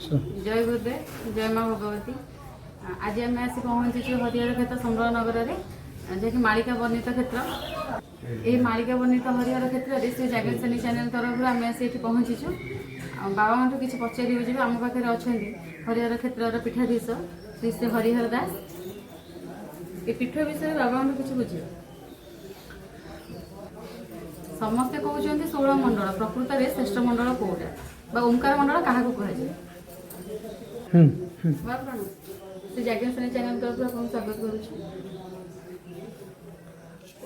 जय गुरुदेव जय माँ भगवती। आज आम आसी पहुँचीचु हरिहर क्षेत्र सम्बल नगर में जैक मालिका वर्णित क्षेत्र। ये मालिका वर्णित हरिहर क्षेत्र में श्री जागेश्वरी चैनल तरफ आम आसी पहुँचीचु। बाबा मानू किसी पचारि जी आम पाखे अच्छा हरिहर क्षेत्र पीठाधीश श्री श्री हरिहर दास। ये पीठ विषय बाबा मानू किसी बुझे समस्ते कहते 16 मंडल प्रकृत में श्रेष्ठ मंडल कौटा ओंकार मंडल क्या कहुए से जागेश्वरी चैनल तरफ आपको स्वागत करुछु।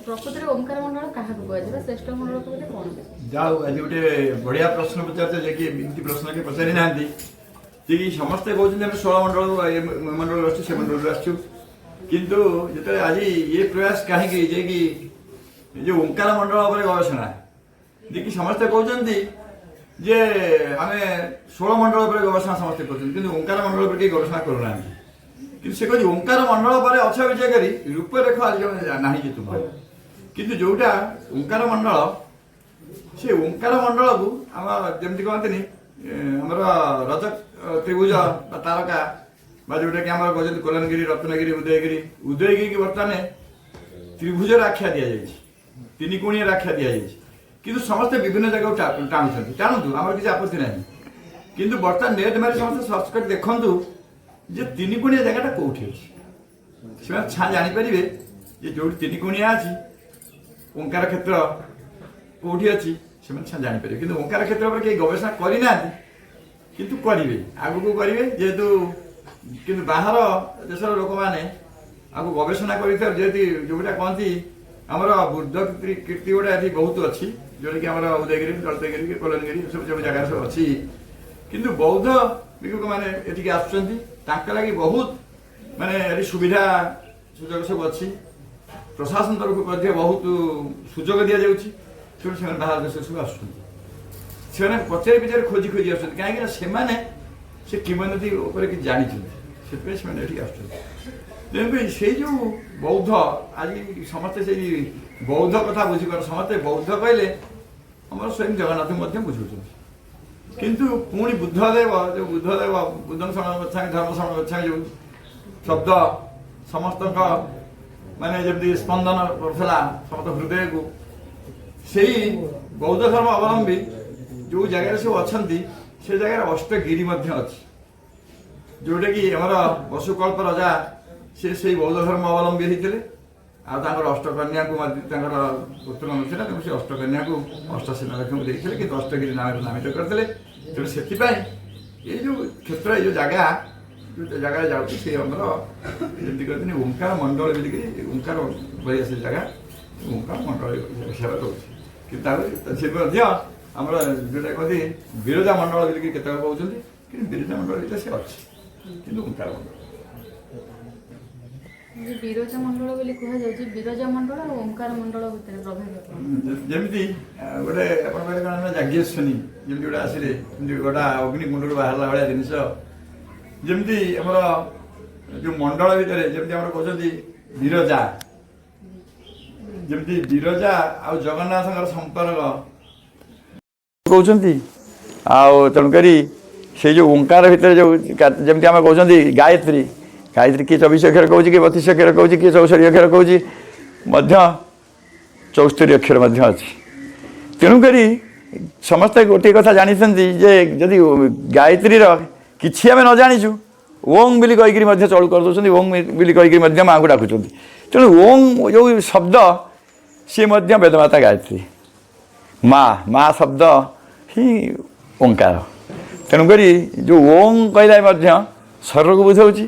प्रकृत में ओंकार मंडल क्या कहुए श्रेष्ठ मंडल कहते कौन जाओ आज गोटे बढ़िया प्रश्न पचारते जे एमती प्रश्न के पचारि ना कि समस्ते कहते 16 मंडल मंडल आसु से मंडल आसु किंतु जो आज ये प्रयास कहीं जे कि जो ओंकार मंडल पर गवेषणा देखिए समस्ते कहते जे आम 16 मंडल पर गवेषणा समस्ते कर ओंकार मंडल पर कहीं गवेषणा करूना कि से कह ओंकार मंडल पर अच्छा विजय करी रूपरेख आज ना कि तुम किंतु जोटा ओंकार मंडल से ओंकार मंडल को आम जमी कहते आमर रजत त्रिभुज तारका जोटा कि आम कहते कोलनगिरी रत्नगिरी उदयगिरी उदयगिरी की बर्तमान त्रिभुजर आख्या दि जाए तीन कोणिया आख्या दि जाए किंतु समस्ते विभिन्न जगह टाणुं टाणु आम किसी आपत्ति ना किंतु बर्तमान नेट मारे समस्त सर्च कर देखु जे तीन कोणिया जगह कौटी अच्छी से छा जापर जे जो तीन कोणिया अच्छी ओंकार क्षेत्र कौटी अच्छी से छा जापर कि ओंकार क्षेत्र पर कहीं गवेषणा करना किंतु करेंगे आग को करेंगे जेहेतु कि बाहर देशर लोक मैंने आपको गवेषणा कर जोटा कहती आमर बुद्ध कीर्ति गुड़ा ये बहुत अच्छी जोटा कि आम उदयगिरी ललितगिरी कोलनगिरी सब सब जगह सब अच्छी किंतु बौद्ध भिक्षुक मैंने ये आसुँच लगी बहुत माने सुविधा सुजोग सब अच्छी प्रशासन तरफ बहुत सुजोग दि जाऊँगी बाहर देश सब आसुँच पचारि विचार खोजी खोजी आस कहीं से किंवदंती कि जानी से आस से जो बौद्ध आज समस्ते से बौद्ध कथा बुझीपार समस्ते बौद्ध कहले आम स्वयं जगन्नाथ बुझाऊँ किंतु पुणी बुद्धदेव जो बुद्धदेव बुद्धं शरण गच्छामि धर्म शरण गच्छामि जो शब्द समस्त माने जमी स्पंदन करला समस्त हृदय को से बौद्ध धर्म अवलंबी जो जगह सब अच्छा से जगह अष्टगिरी अच्छी जोटा कि आमर वसुकल्प राजा से बौद्ध धर्म अवलंबी होते अष्टकन्या को पुत्र ना से अष्टकन्या को अष्टसेना लक्ष्मी देखते कि अष्टगिरी नाम नामित करते तेणु से ये जो क्षेत्र ये जो जगह जो जगह जाऊँगी जमी कहते ओंकार मंडल बोलिकी ओंकार बड़ी से जगह ओंकार मंडल हिसाब से कि आम जोटा कहते विरजा मंडल बोलिकी केत कहते कि विरजा मंडल से अच्छी कि ओंकार मंडल विरजा मंडल बोली कहुए विरजा मंडल और ओंकार मंडल भितर प्रभेद जमी गोटे आप जाज्ञेश्वनी जमी गोटे आसिले गोटा अग्निकुंड बाहर भाया जिनस जमी आमर जो मंडल भितर जमी आम कहते विरजा जमी विरजा आ जगन्नाथ संपर्क कहते तेणुक से जो ओंकार भितर जो जमी आम कहते गायत्री गायत्री किए 24 अक्षर कहूँ कि 32 अक्षर कहूँ कि 64 अक्षर कहूँ 74 अक्षर अच्छी तेणुक समस्ते गोटे कथा जानते जे जदि गायत्री किसी आम न जाचु ओं बोली कहीकि चलू कर दूसरी ओं बोली कहीकि माँ को डाकुं तेणु ओं जो शब्द सी वेदमाता गायत्री माँ माँ शब्द ही ओंकार तेणुक जो ओं कहला शरीर को बुझाऊँ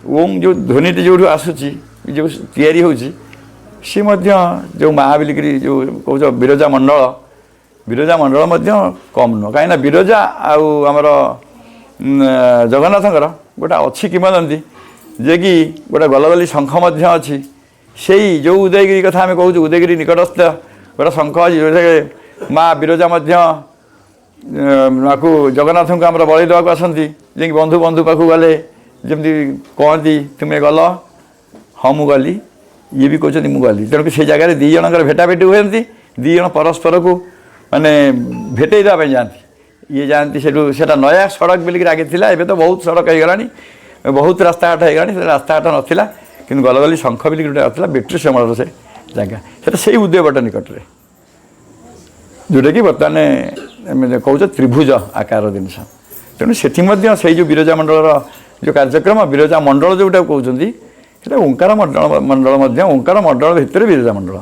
ओं जो ध्वनिटी जो आसूची जो तैयारी होची सी जो माँ बोलिकी जो कौच विरजा मंडल कम नुह कहीं विरजा आमर जगन्नाथर गोटा अच्छी किंवदंती जे कि गोटे गलगली शंख अच्छी से जो उदयगिरी कथा आम कहूँ उदयगिरी निकटस्थ गोटे शंख अच्छी जो माँ विरजा जगन्नाथ को आम बलि देवाक आसती जे बंधु बंधु पाखु गले जमी कहती तुम्हें गल हाँ मु गली ये भी कहते मुझे तेणुक से जगह दी जनकर भेटाभेटी हुए दी जन परस्पर को माने भेटे जाती ये जाती से नया सड़क बोलिक आगे था एवं तो बहुत सड़क हो गलानी बहुत रास्ताघाट हो गलानी रास्ताघाट नाला कि गलगली शंख बोलिक गोटे आता बेट्री श्यामल से जगह से उदयबट निकट में जोटा कि बर्तमान कौच त्रिभुज आकार जिनस तेणु से जो विरजा मंडल जो कार्यक्रम विरजा मंडल जोटा कहते हैं ओंकार मंडल ओंकार मंडल भितर विरजा मंडल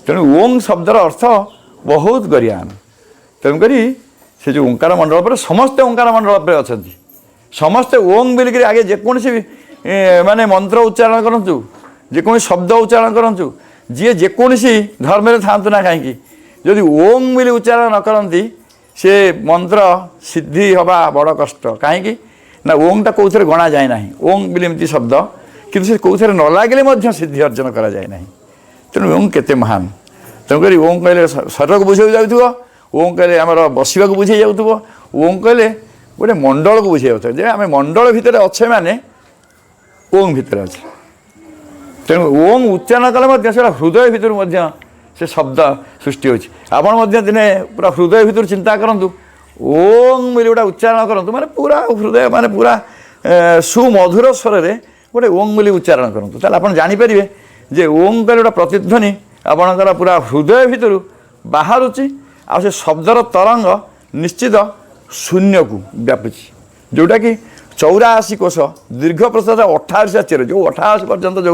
तेणु ओं शब्दर अर्थ बहुत गरियान तेणुक से जो ओंकार मंडल पर समस्ते ओंकार मंडल पर अच्छा समस्ते ओं बोलिक आगे जेकोसी माने मंत्र उच्चारण करूँ जेको शब्द उच्चारण करूँ जी जेकोसी धर्म में था ना कहीं जदि ओं बोली उच्चारण न करती से मंत्र सिद्धि हवा बड़ कष्ट कहीं ना ओंटा कौन गणा जाए ना ओं बोली एमती शब्द किंतु से कौन न लगे सिद्धि अर्जन करा जाए ना तेणु ओं केते महान तेणुक ओं कहले शरीर को बुझे जाऊ ओं कहले आमर बसवा बुझे जाऊ ओं कहले गोटे मंडल को बुझे जाए आम मंडल भितर अच्छे माने ओं भितर अच्छे तेणु ओं उच्चारण कले हृदय भितर से शब्द सृष्टि होती आपड़ दिने पूरा हृदय भितर चिंता करूँ ओं बोली गोटे उच्चारण करूँ माने पूरा हृदय माने पूरा सुमधुर स्वर में गोटे ओं बोली उच्चारण करूँ ताल आप जानीपर जे ओं कहले गोटे प्रतिध्वनि आपणकर पूरा हृदय भितर बाहर आ से शब्दर तरंग निश्चित शून्य को व्यापुची जोटा कि 84 कोश दीर्घ प्रसाद 88 चेर जो 88 पर्यंत जो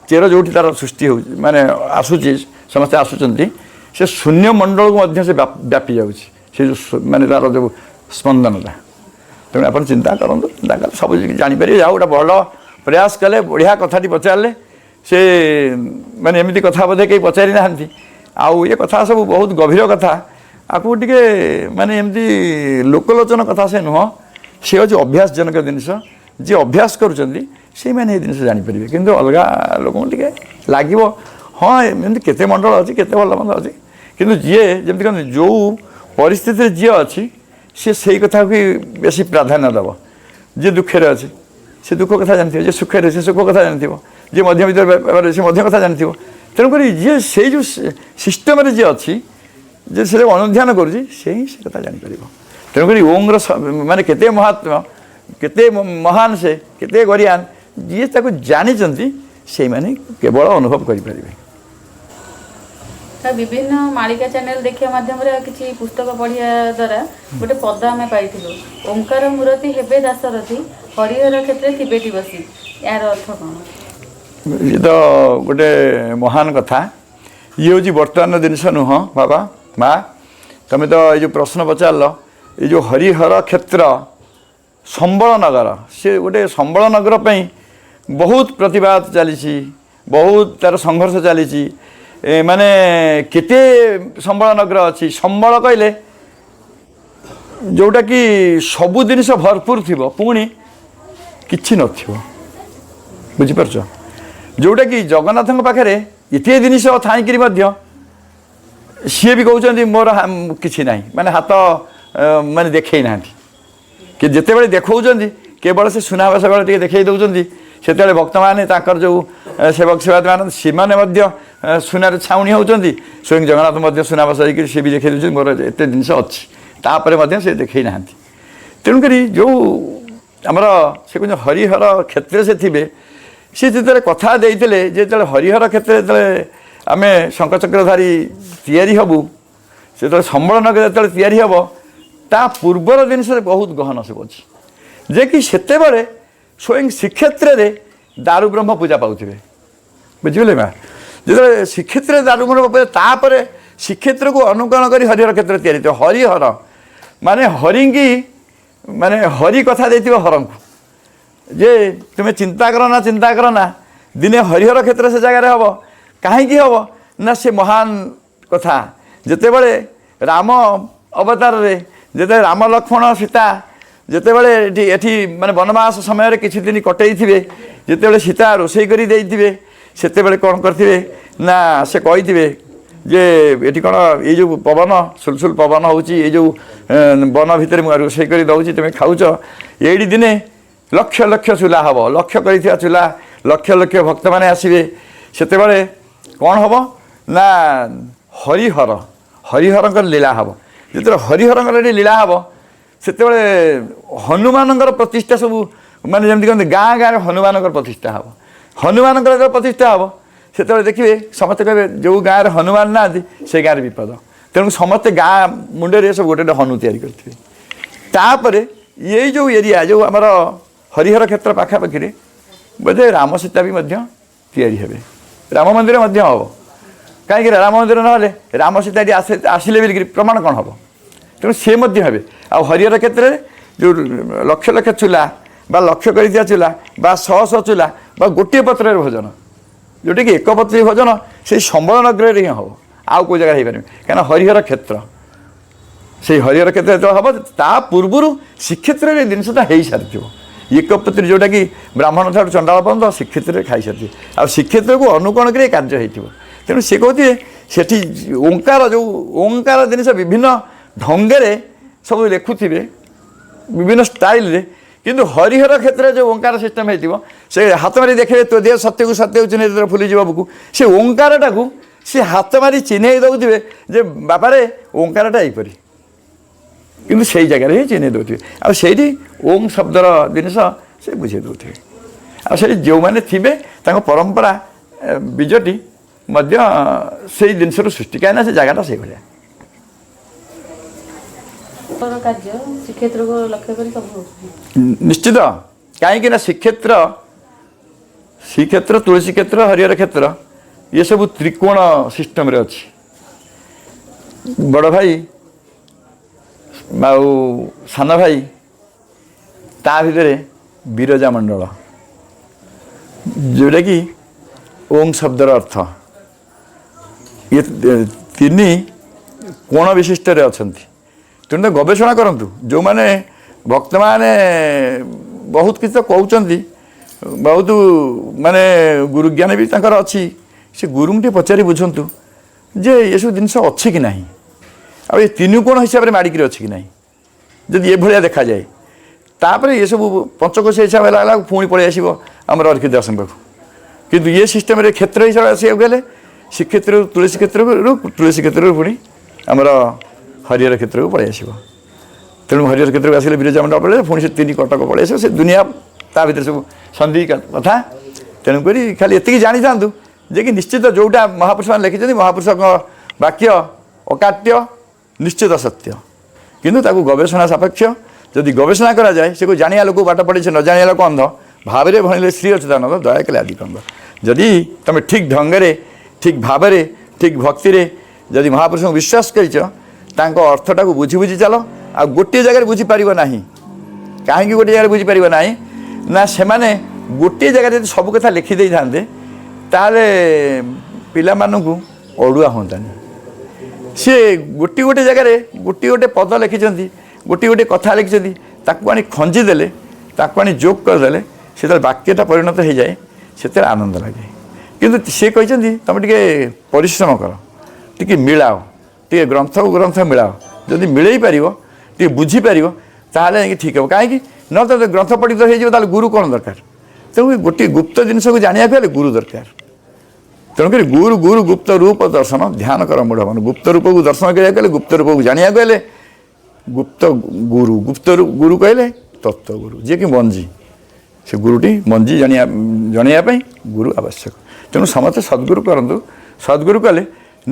चेर जो तार सृष्टि हो माने आसूची समस्ते आसुचंती से शून्य मंडल को से व्यापी जाऊँगी माने तार जो स्पंदनता तेणु आप चिंता करूँ चिंता कले सब जापर जाओ गोटे बड़ प्रयास कले बढ़िया कथाटी पचारे से माने एमती कथा बोधे कहीं पचारि ना आउ ये कथा सब बहुत गभीर कथा आपको टे माने एमती लोकलोचन कथा से नुह सी हूँ अभ्यास जनक जिनस जी अभ्यास करुँच से मैंने जिन जापर कि अलग लोक लगे हाँ एमती केते मंडल अच्छी केते भल मंद अच्छी कि जी जमी कहते जो परिस्थिति जी अच्छी सी से कथा को बेसी प्राधान्य दब जी दुखे अच्छी से दुख कथा जानी जी सुखे से सुख कथा जानी जी मध्य भर से मध्य कथा जानी तेणुक जी से जो सिस्टम जी अच्छी जे से अनुध्यान करुँची से ही से कथा जापर तेणुक ओं माने केते महात्मा केते महान से केते गरियान जी ताको जानी से माने केवल अनुभव करें विभिन्न मालिका चैनल देखिया माध्यम किसी पुस्तक पढ़िया द्वारा गोटे पद आम पाई ओंकार मूर्ति हेबे दासरथी हरिहर क्षेत्र थिबेटी बसी यार अर्थ कौन ये तो गोटे महान कथा ये हूँ बर्तमान जिनस नुह बाबा माँ तुम तो ये जो प्रश्न पचार ये जो हरिहर क्षेत्र संबल नगर से गोटे संबल नगर पर बहुत प्रतिवाद चली बहुत तार संघर्ष चली माने केते संबल नगर अच्छी संबल कहले जोटा कि सबु जिनिस भरपूर थी पुणी किछि नथिबो बुझिपार जोटा कि जगन्नाथ पाखे एते जिनिस थाईकि सी भी कहते मोर किसी ना माने हाथ माने देखे ना कि जिते बड़े देखा केवल से सुनावास बेले देखई दौरान से भक्त मैंने जो सेवक सेवायत मान से सुनार छाउणी होती स्वयं जगन्नाथ सुनावास होकर सी भी देखई दौरान मोर एत जिन अच्छी तापर से देखई ना तेणुक जो आमर से कह हरिहर क्षेत्र से थे सी जो कथा देते जो हरिहर क्षेत्र जो आम शंखचक्रधारी तैयारी हबू से संबल नगर जो तैयारी हम ता पूर्वर जिन बहुत गहन सब अच्छी जे कि सेते बड़े स्वयं श्रीक्षेत्र में दारु ब्रह्म पूजा पाते बुझे माँ जो श्रीक्षेत्र दारु ब्रह्म पूजा तापर श्रीक्षेत्र को अनुकरण कर हरिहर क्षेत्र तैयारी तो हरिहर माने हरिंगी माने हरि कथा देती हर को जे तुम्हें चिंता कर ना दिने हरिहर क्षेत्र से जगह हम कहीं हम ना से महान कथा जिते बड़े राम अवतार रे जिते राम लक्ष्मण सीता जिते बड़े एठी माने वनवास समय किसी दिन कटई थे जिते सीता रोषे कर सेते बड़े कौन करथिबे ना से कही जे ये कौन ये जो पवन सुलसुल पवन होची ये जो वन भितर रोषे कर दौची तुम खाऊच ये दिने लक्ष लक्ष चूल्हा हम लक्ष्य कर चूल्हा लक्ष लक्ष भक्त मैंने आसवे सेते बड़े कौन हम ना हरिहर हरिहर लीला हम जो हरिहर लीला हम ସେତେବେଳେ ହନୁମାନଙ୍କର ପ୍ରତିଷ୍ଠା ସବୁ ମାନେ ଯେମିତି କହନ୍ତି ଗାଁ ଗାଁରେ ହନୁମାନଙ୍କର ପ୍ରତିଷ୍ଠା ହେବ। ହନୁମାନଙ୍କର ଯେତେବେଳେ ପ୍ରତିଷ୍ଠା ହେବ ସେତେବେଳେ ଦେଖିବେ ସମସ୍ତେ କହିବେ ଯେଉଁ ଗାଁରେ ହନୁମାନ ନାହାନ୍ତି ସେ ଗାଁରେ ବିପଦ। ତେଣୁ ସମସ୍ତେ ଗାଁ ମୁଣ୍ଡରେ ସବୁ ଗୋଟେ ଗୋଟେ ହନୁ ତିଆରି କରିଥିବେ। ତାପରେ ଏଇ ଯେଉଁ ଏରିଆ ଯେଉଁ ଆମର ହରିହର କ୍ଷେତ୍ର ପାଖାପାଖିରେ ବୋଧେ ରାମ ସୀତା ବି ମଧ୍ୟ ତିଆରି ହେବେ, ରାମ ମନ୍ଦିର ମଧ୍ୟ ହେବ। କାହିଁକି ରାମ ମନ୍ଦିର ନହେଲେ ରାମ ସୀତା ଏଠି ଆସିଲେ ବୋଲିକିରି ପ୍ରମାଣ କ'ଣ ହେବ? ତେଣୁ ସେ ମଧ୍ୟ ହେବେ। ଆଉ ହରିହର କ୍ଷେତ୍ରରେ ଯେଉଁ ଲକ୍ଷ ଲକ୍ଷ ଚୁଲା ବା ଲକ୍ଷ କରିଥିବା ଚୁଲା ବା ଶହ ଶହ ଚୁଲା ବା ଗୋଟିଏ ପତ୍ରରେ ଭୋଜନ, ଯେଉଁଟାକି ଏକପତ୍ରୀ ଭୋଜନ ସେଇ ସମ୍ବଳ ନଗରରେ ହିଁ ହେବ, ଆଉ କେଉଁ ଜାଗାରେ ହେଇପାରିବେ। କାହିଁକିନା ହରିହର କ୍ଷେତ୍ର, ସେଇ ହରିହର କ୍ଷେତ୍ର ଯେତେବେଳେ ହେବ ତା ପୂର୍ବରୁ ଶ୍ରୀକ୍ଷେତ୍ରରେ ଏ ଜିନିଷଟା ହେଇସାରିଥିବ। ଏକପତ୍ରୀ ଯେଉଁଟାକି ବ୍ରାହ୍ମଣ ଠାରୁ ଚଣ୍ଡାଳ ପର୍ଯ୍ୟନ୍ତ ଶ୍ରୀକ୍ଷେତ୍ରରେ ଖାଇସାରିଥିବେ। ଆଉ ଶ୍ରୀକ୍ଷେତ୍ରକୁ ଅନୁକରଣ କରି କାର୍ଯ୍ୟ ହେଇଥିବ। ତେଣୁ ସେ କହୁଥିବେ ସେଠି ଓଙ୍କାର ଯେଉଁ ଓଙ୍କାର ଜିନିଷ ବିଭିନ୍ନ ଢଙ୍ଗରେ ସବୁ ଲେଖୁଥିବେ ବିଭିନ୍ନ ଷ୍ଟାଇଲରେ, କିନ୍ତୁ ହରିହର କ୍ଷେତ୍ରରେ ଯେଉଁ ଓଙ୍କାର ସିଷ୍ଟମ୍ ହେଇଥିବ ସେ ହାତ ମାରି ଦେଖିବେ ତୋ ଦେହ ସତ୍ୟକୁ ସତ୍ୟକୁ ଚିହ୍ନେଇ ଯେତେବେଳେ ଫୁଲିଯିବ ବୁକୁ, ସେ ଓଙ୍କାରଟାକୁ ସେ ହାତ ମାରି ଚିହ୍ନେଇ ଦେଉଥିବେ ଯେ ବାପାରେ ଓଙ୍କାରଟା ଏଇପରି, କିନ୍ତୁ ସେଇ ଜାଗାରେ ହିଁ ଚିହ୍ନେଇ ଦେଉଥିବେ। ଆଉ ସେଇଠି ଓମ୍ ଶବ୍ଦର ଜିନିଷ ସେ ବୁଝେଇ ଦେଉଥିବେ। ଆଉ ସେଠି ଯେଉଁମାନେ ଥିବେ ତାଙ୍କ ପରମ୍ପରା ବୀଜଟି ମଧ୍ୟ ସେଇ ଜିନିଷରୁ ସୃଷ୍ଟି, କାହିଁକିନା ସେ ଜାଗାଟା ସେଇଭଳିଆ। କାର୍ଯ୍ୟ ଶ୍ରୀକ୍ଷେତ୍ରକୁ ଲକ୍ଷ୍ୟ କରି ସବୁ ନିଶ୍ଚିତ, କାହିଁକି ନା ଶ୍ରୀକ୍ଷେତ୍ର ତୁଳସୀ କ୍ଷେତ୍ର ହରିହର କ୍ଷେତ୍ର ଏସବୁ ତ୍ରିକୋଣ ସିଷ୍ଟମରେ ଅଛି। ବଡ଼ ଭାଇ ଆଉ ସାନ ଭାଇ ତା ଭିତରେ ବିରଜା ମଣ୍ଡଳ, ଯେଉଁଟାକି ଓମ୍ ଶବ୍ଦର ଅର୍ଥ। ଇଏ ତିନି କୋଣ ବିଶିଷ୍ଟରେ ଅଛନ୍ତି। ତେଣୁ ତ ଗବେଷଣା କରନ୍ତୁ। ଯେଉଁମାନେ ଭକ୍ତମାନେ ବହୁତ କିଛି ତ କହୁଛନ୍ତି, ବହୁତ ମାନେ ଗୁରୁଜ୍ଞାନ ବି ତାଙ୍କର ଅଛି, ସେ ଗୁରୁଙ୍କୁ ଟିକେ ପଚାରି ବୁଝନ୍ତୁ ଯେ ଏସବୁ ଜିନିଷ ଅଛି କି ନାହିଁ, ଆଉ ଏ ତିନି କୋଣ ହିସାବରେ ମାଡ଼ିକିରି ଅଛି କି ନାହିଁ। ଯଦି ଏଭଳିଆ ଦେଖାଯାଏ ତାପରେ ଏସବୁ ପଞ୍ଚକୋଶ ହିସାବ ହେଲା ବେଳକୁ ପୁଣି ପଳେଇ ଆସିବ ଆମର ଅର୍କିଦାସଙ୍କ ପାଖକୁ। କିନ୍ତୁ ଏ ସିଷ୍ଟମରେ କ୍ଷେତ୍ର ହିସାବରେ ଆସିବାକୁ ଗଲେ ଶ୍ରୀକ୍ଷେତ୍ରରୁ ତୁଳସୀ କ୍ଷେତ୍ରରୁ, ତୁଳସୀ କ୍ଷେତ୍ରରୁ ପୁଣି ଆମର ହରିହର କ୍ଷେତ୍ରକୁ ପଳେଇ ଆସିବ। ତେଣୁ ହରିହର କ୍ଷେତ୍ରକୁ ଆସିଲେ ବିରଜା ମଣ୍ଡଳ ପଳେଇ ପୁଣି ସେ ତିନି କଟକ ପଳେଇ ଆସିବ। ସେ ଦୁନିଆ ତା ଭିତରେ ସବୁ ସନ୍ଧି କଥା। ତେଣୁକରି ଖାଲି ଏତିକି ଜାଣିଥାନ୍ତୁ ଯେ କି ନିଶ୍ଚିତ ଯେଉଁଟା ମହାପୁରୁଷମାନେ ଲେଖିଛନ୍ତି ମହାପୁରୁଷଙ୍କ ବାକ୍ୟ ଅକାଟ୍ୟ ନିଶ୍ଚିତ ସତ୍ୟ, କିନ୍ତୁ ତାକୁ ଗବେଷଣା ସାପେକ୍ଷ। ଯଦି ଗବେଷଣା କରାଯାଏ ସେ ଜାଣିବା ଲୋକ ବାଟ ପଡ଼ିছে ନ ଜାଣିବା ଲୋକ ଅନ୍ଧ, ଭାବରେ ଭଣିଲେ ଶ୍ରୀ ଅଚ୍ୟୁତାନନ୍ଦ ଦୟା କଲେ ଆଦି କନ୍ଦ। ଯଦି ତୁମେ ଠିକ୍ ଢଙ୍ଗରେ ଠିକ୍ ଭାବରେ ଠିକ୍ ଭକ୍ତିରେ ଯଦି ମହାପୁରୁଷଙ୍କୁ ବିଶ୍ୱାସ କରିଛ ତାଙ୍କ ଅର୍ଥଟାକୁ ବୁଝି ବୁଝି ଚାଲ। ଆଉ ଗୋଟିଏ ଜାଗାରେ ବୁଝିପାରିବ ନାହିଁ। କାହିଁକି ଗୋଟିଏ ଜାଗାରେ ବୁଝିପାରିବ ନାହିଁ ନା ସେମାନେ ଗୋଟିଏ ଜାଗାରେ ଯଦି ସବୁ କଥା ଲେଖିଦେଇଥାନ୍ତେ ତାହେଲେ ପିଲାମାନଙ୍କୁ ଅଡ଼ୁଆ ହୁଅନ୍ତାନି। ସିଏ ଗୋଟିଏ ଗୋଟିଏ ଜାଗାରେ ଗୋଟିଏ ଗୋଟିଏ ପଦ ଲେଖିଛନ୍ତି, ଗୋଟିଏ ଗୋଟିଏ କଥା ଲେଖିଛନ୍ତି, ତାକୁ ଆଣି ଖଞ୍ଜି ଦେଲେ, ତାକୁ ଆଣି ଯୋଗ କରିଦେଲେ ସେତେବେଳେ ବାକ୍ୟଟା ପରିଣତ ହେଇଯାଏ, ସେତେବେଳେ ଆନନ୍ଦ ଲାଗେ। କିନ୍ତୁ ସେ କହିଛନ୍ତି ତୁମେ ଟିକେ ପରିଶ୍ରମ କର, ଟିକେ ମିଳାଅ, ଟିକେ ଗ୍ରନ୍ଥକୁ ଗ୍ରନ୍ଥ ମିଳାଅ। ଯଦି ମିଳେଇ ପାରିବ ଟିକେ ବୁଝିପାରିବ ତାହେଲେ ଯାଇକି ଠିକ୍ ହେବ। କାହିଁକି ନହେଲେ ତ ଗ୍ରନ୍ଥ ପଢ଼ିତ ହେଇଯିବ, ତାହେଲେ ଗୁରୁ କ'ଣ ଦରକାର? ତେଣୁ ଗୋଟିଏ ଗୁପ୍ତ ଜିନିଷକୁ ଜାଣିବାକୁ ହେଲେ ଗୁରୁ ଦରକାର। ତେଣୁକରି ଗୁରୁ ଗୁରୁ ଗୁପ୍ତ ରୂପ ଦର୍ଶନ ଧ୍ୟାନ କର ମୂଢ଼ ମନ। ଗୁପ୍ତ ରୂପକୁ ଦର୍ଶନ କରିବାକୁ ହେଲେ, ଗୁପ୍ତ ରୂପକୁ ଜାଣିବାକୁ ହେଲେ ଗୁପ୍ତ ଗୁରୁ, ଗୁପ୍ତ ଗୁରୁ କହିଲେ ତତ୍ତ୍ୱ ଗୁରୁ, ଯିଏକି ମଞ୍ଜି। ସେ ଗୁରୁଟି ମଞ୍ଜି ଜଣାଇବା ପାଇଁ ଗୁରୁ ଆବଶ୍ୟକ। ତେଣୁ ସମସ୍ତେ ସଦ୍ଗୁରୁ କରନ୍ତୁ। ସଦ୍ଗୁରୁ କଲେ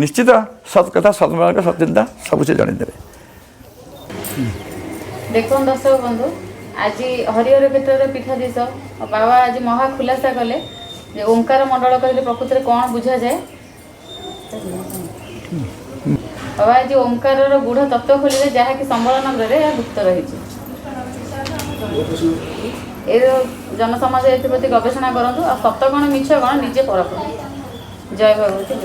ନିଶ୍ଚିତ ସତ୍ କଥା ସତ୍ମାର୍ଗ ସତ୍ଚିନ୍ତା ସବୁ ସେ ଜଣେଇଦେବେ। ଦେଖନ୍ତୁ ଦର୍ଶକ ବନ୍ଧୁ, ଆଜି ହରିହର କ୍ଷେତ୍ରରେ ପୀଠାଧୀଶ ବାବା ଆଜି ମହା ଖୁଲାସା କଲେ ଯେ ଓଙ୍କାର ମଣ୍ଡଳ କହିଲେ ପ୍ରକୃତରେ କ'ଣ ବୁଝାଯାଏ। ବାବା ଆଜି ଓଙ୍କାରର ଗୂଢ଼ ତତ୍ତ୍ୱ ଖୋଲିଲେ, ଯାହାକି ସମ୍ବଳ ନଗରରେ ଏହା ଗୁପ୍ତ ରହିଛି। ଏ ଜନସମାଜ ଏଥିପ୍ରତି ଗବେଷଣା କରନ୍ତୁ। ଆଉ ସତ କ'ଣ ମିଛ କ'ଣ ନିଜେ ପରଖନ୍ତୁ। ଜୟ ଭଗବତୀ।